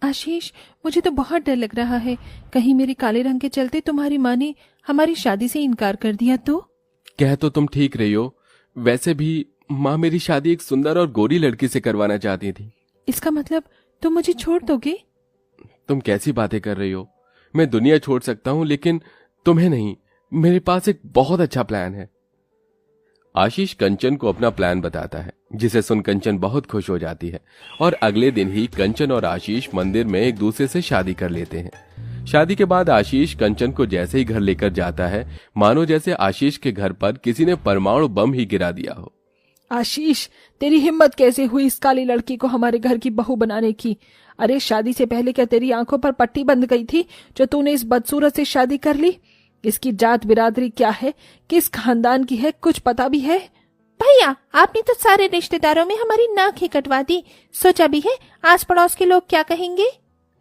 आशीष, मुझे तो बहुत डर लग रहा है, कहीं मेरे काले रंग के चलते तुम्हारी माँ ने हमारी शादी से इनकार कर दिया तो। कह तो तुम ठीक रही हो, वैसे भी माँ मेरी शादी एक सुंदर और गोरी लड़की से करवाना चाहती थी। इसका मतलब तुम मुझे छोड़ दोगे? तुम कैसी बातें कर रही हो? मैं दुनिया छोड़ सकता हूं लेकिन तुम्हें नहीं। मेरे पास एक बहुत अच्छा प्लान है। आशीष कंचन को अपना प्लान बताता है, जिसे सुन कंचन बहुत खुश हो जाती है और अगले दिन ही कंचन और आशीष मंदिर में एक दूसरे से शादी कर लेते हैं। शादी के बाद आशीष कंचन को जैसे ही घर लेकर जाता है, मानो जैसे आशीष के घर पर किसी ने परमाणु बम ही गिरा दिया हो। आशीष, तेरी हिम्मत कैसे हुई इस काली लड़की को हमारे घर की बहू बनाने की? अरे शादी से पहले क्या तेरी आंखों पर पट्टी बंध गई थी जो तूने इस बदसूरत से शादी कर ली? इसकी जात बिरादरी क्या है, किस खानदान की है, कुछ पता भी है? भैया, आपने तो सारे रिश्तेदारों में हमारी नाक ही कटवा दी। सोचा भी है आस पड़ोस के लोग क्या कहेंगे?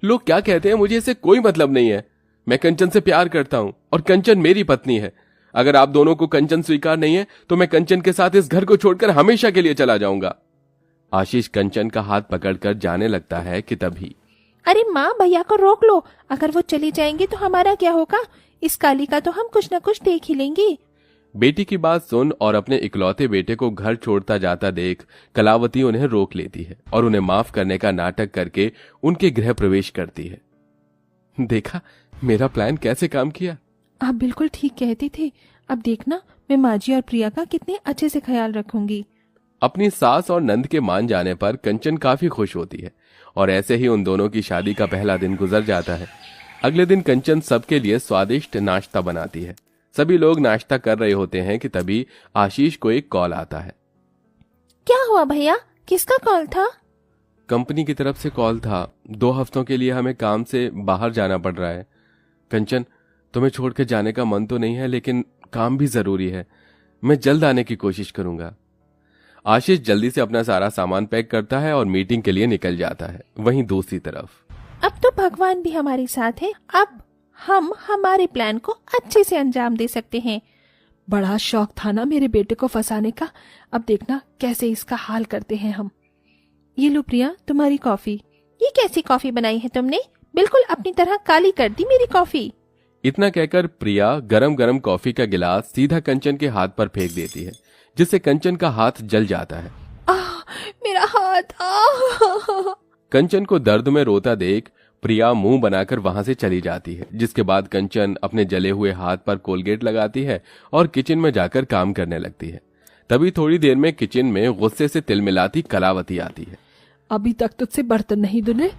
लोग क्या कहते हैं मुझे इससे कोई मतलब नहीं है। मैं कंचन से प्यार करता हूं और कंचन मेरी पत्नी है। अगर आप दोनों को कंचन स्वीकार नहीं है तो मैं कंचन के साथ इस घर को छोड़कर हमेशा के लिए चला जाऊंगा। आशीष कंचन का हाथ पकड़कर जाने लगता है कि तभी, अरे माँ, भैया को रोक लो। अगर वो चली जाएंगे तो हमारा क्या होगा? इस काली का तो हम कुछ न कुछ देख ही लेंगे। बेटी की बात सुन और अपने इकलौते बेटे को घर छोड़ता जाता देख कलावती उन्हें रोक लेती है और उन्हें माफ करने का नाटक करके उनके गृह प्रवेश करती है। देखा मेरा प्लान कैसे काम किया? आप बिल्कुल ठीक कहते थे। अब देखना, मैं माजी और प्रिया का कितने अच्छे से ख्याल रखूंगी। अपनी सास और नंद के मान जाने पर कंचन काफी खुश होती है और ऐसे ही उन दोनों की शादी का पहला दिन गुजर जाता है। अगले दिन कंचन सबके लिए स्वादिष्ट नाश्ता बनाती है। सभी लोग नाश्ता कर रहे होते हैं कि तभी आशीष को एक कॉल आता है। क्या हुआ भैया, किसका कॉल था? कंपनी की तरफ से कॉल था। 2 हफ्तों के लिए हमें काम से बाहर जाना पड़ रहा है। कंचन, तुम्हें छोड़ के जाने का मन तो नहीं है, लेकिन काम भी जरूरी है। मैं जल्द आने की कोशिश करूंगा। आशीष जल्दी से अपना सारा सामान पैक करता है और मीटिंग के लिए निकल जाता है। वहीं दूसरी तरफ, अब तो भगवान भी हमारे साथ है। अब हम हमारे प्लान को अच्छे से अंजाम दे सकते हैं। बड़ा शौक था ना मेरे बेटे को फंसाने का, अब देखना कैसे इसका हाल करते हैं हम। ये लो प्रिया, तुम्हारी कॉफी। ये कैसी कॉफी बनाई है तुमने? बिल्कुल अपनी तरह काली कर दी मेरी कॉफी। इतना कहकर प्रिया गरम गरम कॉफी का गिलास सीधा कंचन के हाथ पर फेंक देती है, जिससे कंचन का हाथ जल जाता है। मेरा हाथ! कंचन को दर्द में रोता देख प्रिया मुंह बनाकर वहां से चली जाती है, जिसके बाद कंचन अपने जले हुए हाथ पर कोलगेट लगाती है और किचन में जाकर काम करने लगती है। तभी थोड़ी देर में किचन में गुस्से से तिलमिलाती कलावती आती है। अभी तक तुझसे बर्तन नहीं धुले